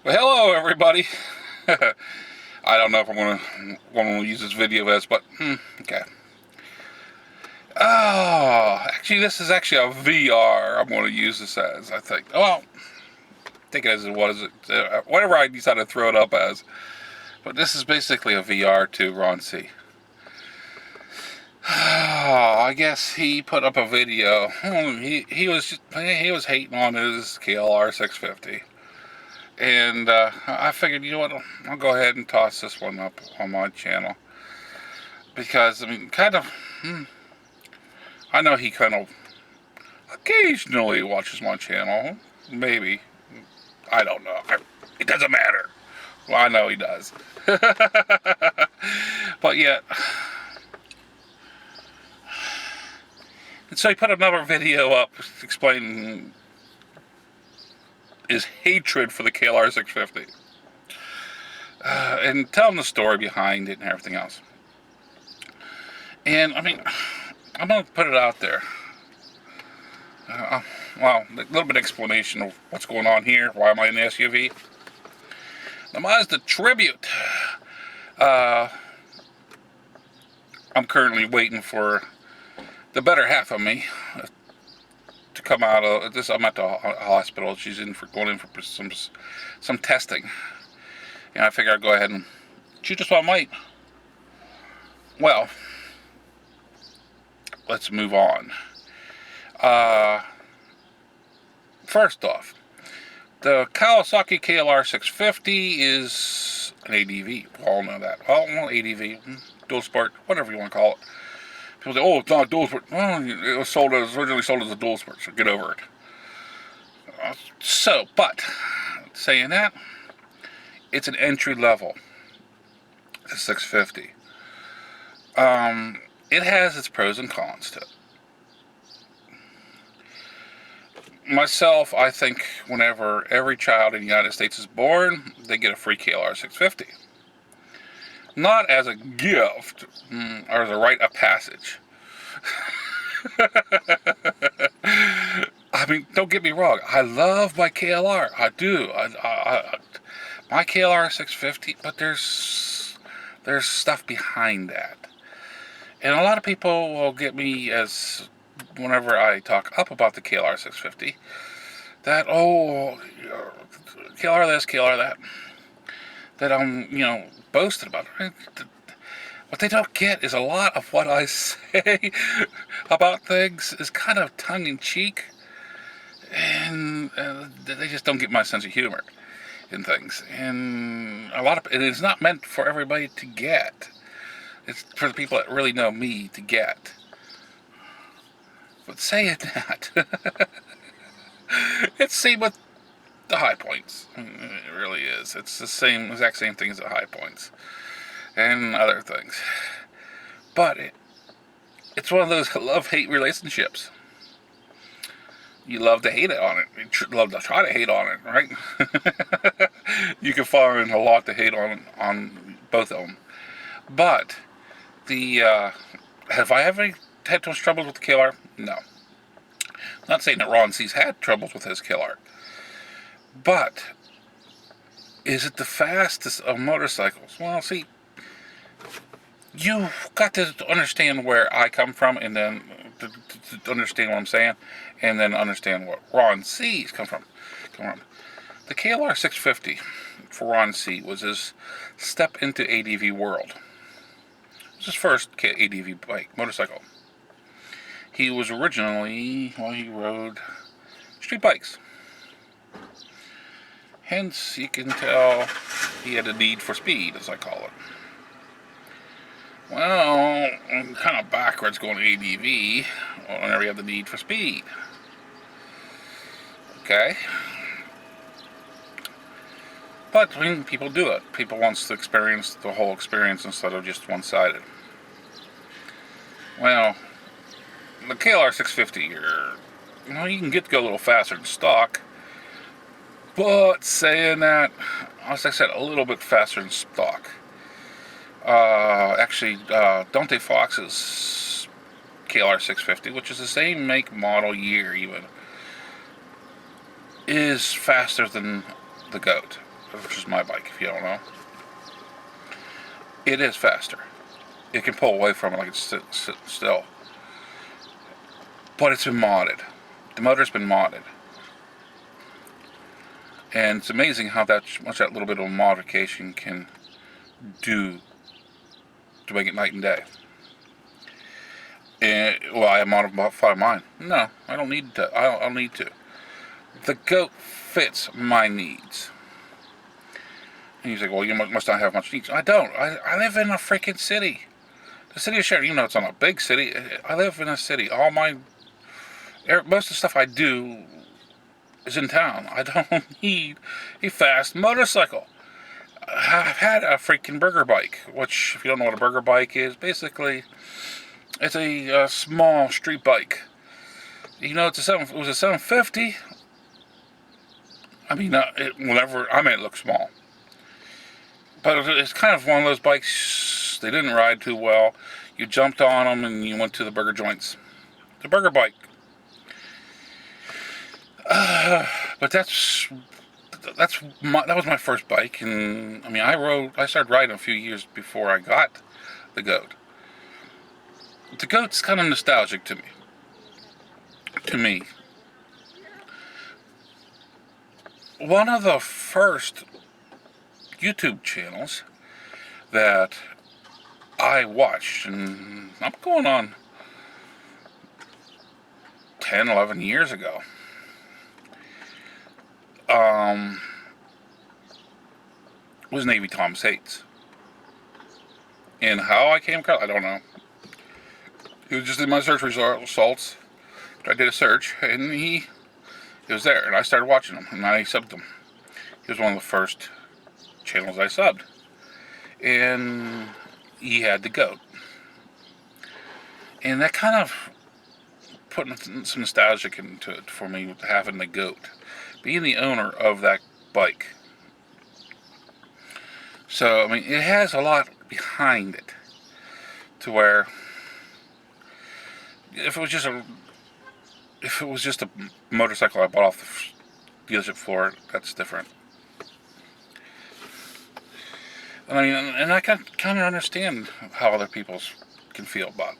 Well, hello everybody. I don't know if I'm gonna use this video as, but okay. Oh, actually, this is actually a VR. I'm going to use this as. I think. Well, take it as what is it? Whatever I decide to throw it up as. But this is basically a VR to Ron C. I guess he put up a video. He was hating on his KLR 650. And I figured, you know what, I'll go ahead and toss this one up on my channel. Because, I mean, I know he kind of occasionally watches my channel. Maybe. I don't know. It doesn't matter. Well, I know he does. But yet. And so he put another video up explaining his hatred for the KLR 650. And telling the story behind it and everything else. And, I mean, I'm going to put it out there. Well, a little bit of explanation of what's going on here. Why am I in the SUV? The Mazda Tribute. I'm currently waiting for the better half of me to come out of this. I'm at the hospital. She's going in for some testing. And I figure I'd go ahead and shoot just what I might. Well, let's move on. First off, the Kawasaki KLR 650 is an ADV. We all know that. Well, ADV, dual sport, whatever you want to call it. People say, "Oh, it's not a dual sport." Well, it was originally sold as a dual sport, so get over it. But saying that, it's an entry level. The 650. It has its pros and cons to it. Myself, I think whenever every child in the United States is born, they get a free KLR 650. Not as a gift, or as a rite of passage. I mean, don't get me wrong. I love my KLR. I do. My KLR 650, but there's stuff behind that. And a lot of people will get me as, whenever I talk up about the KLR 650, that, oh, KLR this, KLR that, that I'm, boasting about. What they don't get is a lot of what I say about things is kind of tongue-in-cheek, and they just don't get my sense of humor in things. And it is not meant for everybody to get. It's for the people that really know me to get. But saying that, it's the same with the high points. It really is. It's the exact same thing as the high points and other things. But it's one of those love-hate relationships. You love to hate it on it. You love to try to hate on it, right? You can find a lot to hate on both of them. But have I ever had those troubles with the KLR? No. I'm not saying that Ron C's had troubles with his KLR. But is it the fastest of motorcycles? Well, see, you've got to understand where I come from, and then to understand what I'm saying, and then understand what Ron C's come from. The KLR 650 for Ron C was his step into ADV world. It was his first ADV motorcycle. He was originally, he rode street bikes. Hence, you can tell he had a need for speed, as I call it. Well, I'm kind of backwards going to ADV whenever you have the need for speed. Okay? But, people do it. People want to experience the whole experience instead of just one-sided. Well, the KLR 650, you can get to go a little faster than stock. But saying that, as I said, a little bit faster than stock. Dante Fox's KLR 650, which is the same make, model, year even, is faster than the GOAT. which is my bike, if you don't know. It is faster. It can pull away from it like it's sit still. But it's been modded. The motor's been modded. And it's amazing how much that little bit of modification can do to make it night and day. And, well, I modify mine. No, I don't need to. I don't need to. The goat fits my needs. And he's like, well, you must not have much needs. I don't. I live in a freaking city. The city of Sheridan, even though it's not a big city, I live in a city. Most of the stuff I do is in town. I don't need a fast motorcycle. I've had a freaking burger bike, which, if you don't know what a burger bike is, basically, it's a small street bike. You know, it was a 750. I mean, it looked small. But it's kind of one of those bikes, they didn't ride too well. You jumped on them and you went to the burger joints. The burger bike. But that was my first bike, and I mean, I started riding a few years before I got the goat. The goat's kind of nostalgic to me. One of the first YouTube channels that I watched, and I'm going on 10, 11 years ago. Was Navy Tom Sates. And how I came across, I don't know. He was just in my search results. I did a search, and he was there, and I started watching him, and I subbed him. He was one of the first channels I subbed. And he had the goat. And that kind of put some nostalgia into it for me, with having the goat. Being the owner of that bike. So, I mean, it has a lot behind it. To where, if it was just a motorcycle I bought off the dealership floor, that's different. And I mean, and I kind of understand how other people can feel about it.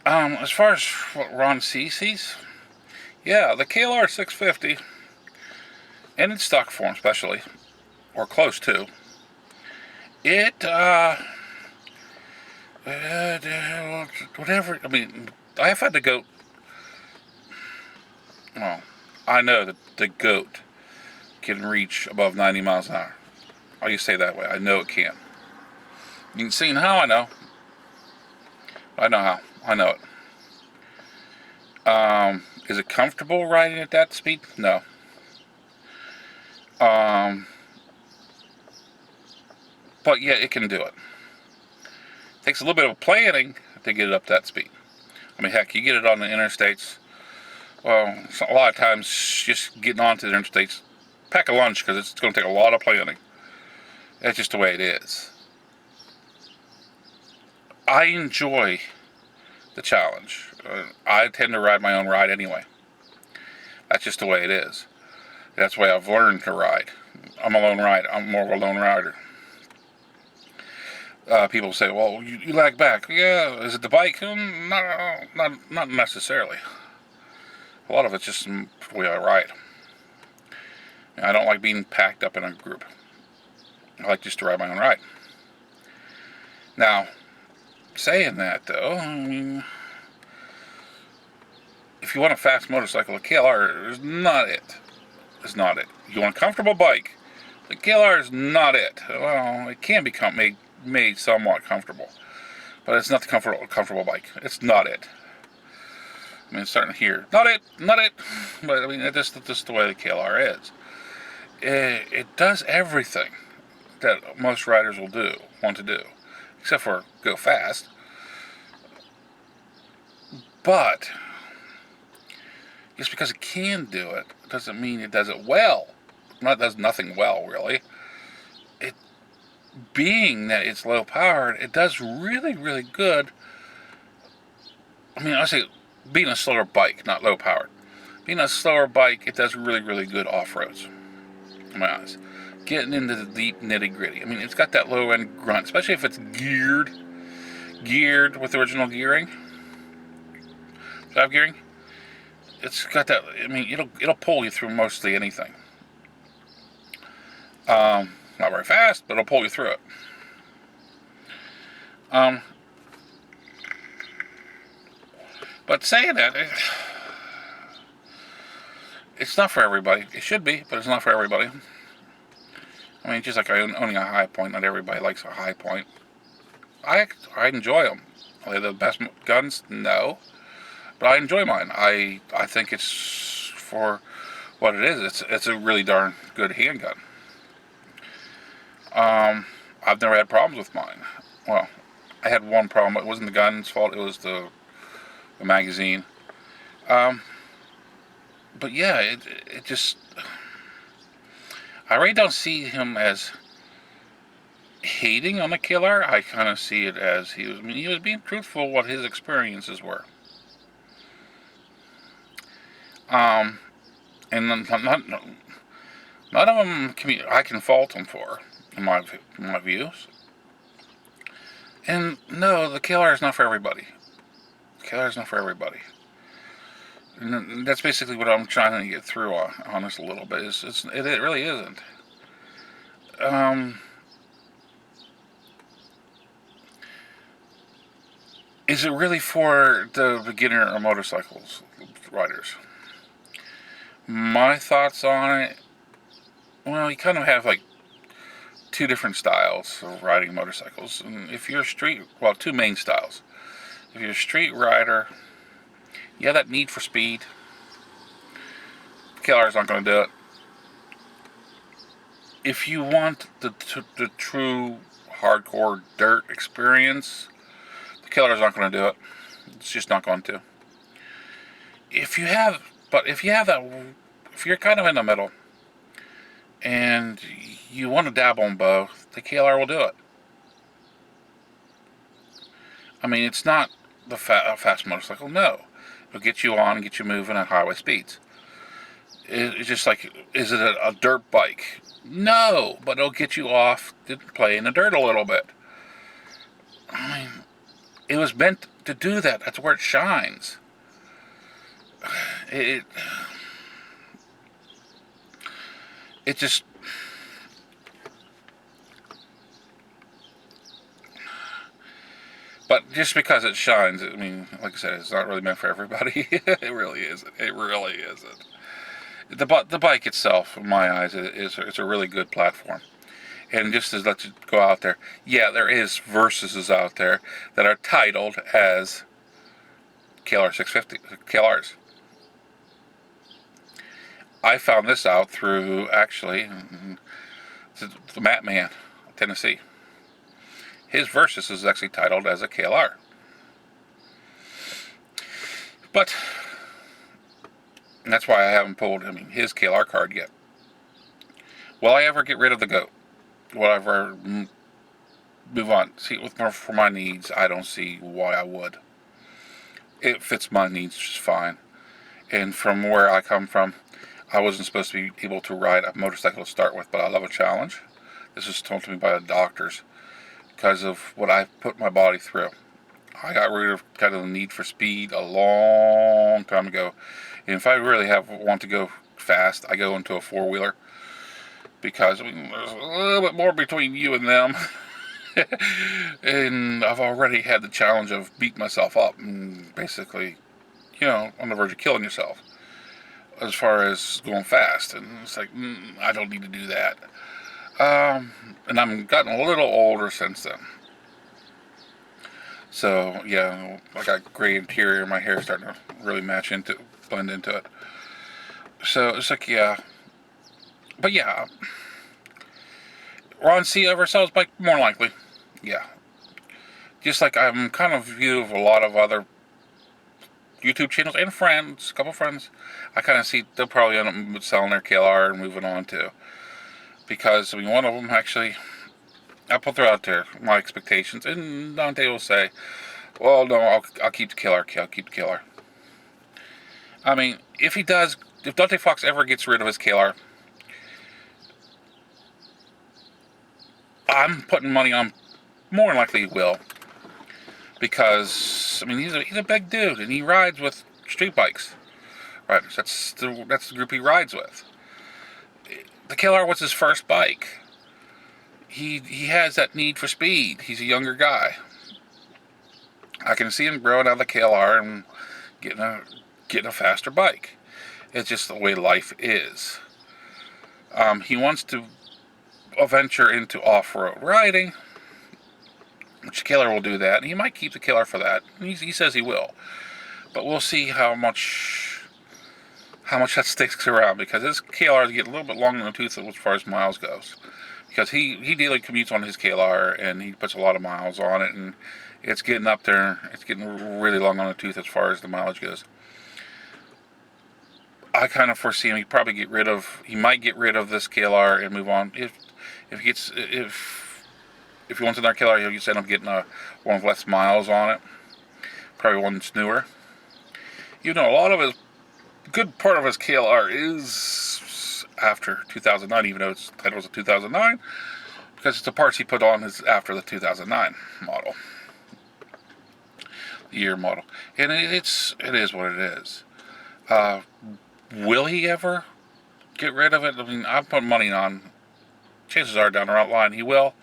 As far as what Ron sees, yeah, the KLR 650, and in stock form especially, or close to, it, whatever, I mean, I've had the goat, well, I know that the goat can reach above 90 miles an hour. I'll just say that way, I know it can. You can see how I know. I know how. I know it. Is it comfortable riding at that speed? No. But yeah, it can do it. Takes a little bit of planning to get it up that speed. I mean, heck, you get it on the interstates. Well, a lot of times, just getting onto the interstates, pack a lunch, because it's going to take a lot of planning. That's just the way it is. I enjoy the challenge. I tend to ride my own ride anyway. That's just the way it is. That's the way I've learned to ride. I'm a lone rider. I'm more of a lone rider. People say, well, you lag back. Yeah, is it the bike? Not necessarily. A lot of it's just the way I ride. I don't like being packed up in a group. I like just to ride my own ride. Now, saying that though, I mean, if you want a fast motorcycle, the KLR is not it. It's not it. You want a comfortable bike, the KLR is not it. Well, it can become made somewhat comfortable, but it's not the comfortable bike. It's not it. I mean, it's starting to hear, not it. But I mean, that's just the way the KLR is. It does everything that most riders want to do, except for go fast. But just because it can do it doesn't mean it does it well. It does nothing well, really. Being that it's low powered, it does really, really good. I mean, I say being a slower bike, not low powered. Being a slower bike, it does really, really good off roads. in my eyes. Getting into the deep nitty gritty. I mean, it's got that low end grunt, especially if it's geared with original gearing, drive gearing. It's got that. I mean, it'll pull you through mostly anything. Not very fast, but it'll pull you through it. But saying that, it's not for everybody. It should be, but it's not for everybody. I mean, just like owning a high point, not everybody likes a high point. I enjoy them. Are they the best guns? No. But I enjoy mine. I think it's for what it is. It's a really darn good handgun. I've never had problems with mine. Well, I had one problem. It wasn't the gun's fault. It was the magazine. But yeah, it just... I really don't see him as hating on the killer. I kind of see it as he was being truthful what his experiences were. And none of them I can fault him for, in my views. And no, the killer is not for everybody. The killer is not for everybody. And that's basically what I'm trying to get through on this a little bit. It really isn't. Is it really for the beginner or motorcycles riders? My thoughts on it, well, you kind of have like two different styles of riding motorcycles. And if you're two main styles. If you're a street rider, you have that need for speed. KLR's not going to do it. If you want the true hardcore dirt experience, the KLR's not going to do it. It's just not going to. If you're kind of in the middle and you want to dabble on both, the KLR will do it. I mean, it's not a fast motorcycle, no. It'll get you on and get you moving at highway speeds. It's just like, is it a dirt bike? No, but it'll get you off to play in the dirt a little bit. I mean, it was meant to do that. That's where it shines. It just... But just because it shines, I mean, like I said, it's not really meant for everybody. It really isn't. It really isn't. The bike itself, in my eyes, it's a really good platform. And just to let you go out there, yeah, there is Versuses out there that are titled as KLR 650, KLRs. I found this out through, actually, the Matt Man, Tennessee. His Versus is actually titled as a KLR. But that's why I haven't pulled his KLR card yet. Will I ever get rid of the GOAT? Will I ever move on? See, for my needs, I don't see why I would. It fits my needs just fine. And from where I come from, I wasn't supposed to be able to ride a motorcycle to start with, but I love a challenge. This was told to me by the doctors because of what I put my body through. I got rid of kind of the need for speed a long time ago. And if I really want to go fast, I go into a four-wheeler because there's a little bit more between you and them. And I've already had the challenge of beating myself up and basically, on the verge of killing yourself as far as going fast. And it's like, I don't need to do that. And I'm gotten a little older since then. So, yeah, I got gray interior, my hair's starting to really blend into it. So, it's like, yeah. But yeah, Ron C ever sells bike? More likely, yeah. Just like I'm kind of view of a lot of other YouTube channels and friends, a couple friends, I kind of see they'll probably end up selling their KLR and moving on too. Because, one of them actually, I'll put out there my expectations, and Dante will say, well, no, I'll keep the KLR, I'll keep the KLR. I mean, if Dante Fox ever gets rid of his KLR, I'm putting money on more than likely he will. Because, I mean, he's a big dude, and he rides with street bikes. Right, that's the group he rides with. The KLR was his first bike. He has that need for speed. He's a younger guy. I can see him growing out of the KLR and getting a faster bike. It's just the way life is. He wants to venture into off-road riding, which KLR will do that. And he might keep the KLR for that. He says he will, but we'll see how much that sticks around, because his KLR is getting a little bit long in the tooth as far as miles goes. Because he daily commutes on his KLR, and he puts a lot of miles on it, and it's getting up there. It's getting really long on the tooth as far as the mileage goes. I kind of foresee him. He might get rid of this KLR and move on. If he wants another KLR, he'll just end up getting one with less miles on it. Probably one that's newer. You know, a good part of his KLR is after 2009, even though its title was a 2009, because it's the parts he put on is after the 2009 model, the year model, and it is what it is. Will he ever get rid of it? I mean, I'm putting money on. Chances are down the line he will,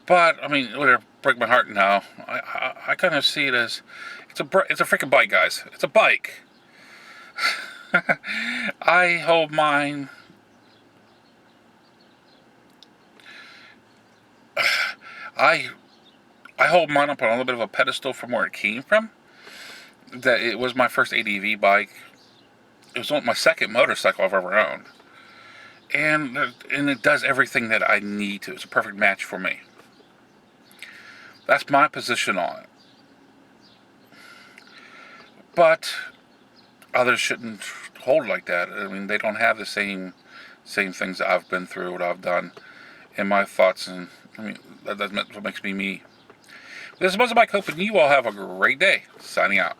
but I mean, would it break my heart? No. I kind of see it as it's a freaking bike, guys. It's a bike. I hold mine. I hold mine up on a little bit of a pedestal from where it came from. That it was my first ADV bike. It was my second motorcycle I've ever owned, and it does everything that I need to. It's a perfect match for me. That's my position on it. But others shouldn't hold like that. I mean, they don't have the same things that I've been through, what I've done, and my thoughts, and I mean, that's what makes me me. This is MuzzleMike, hoping you all have a great day. Signing out.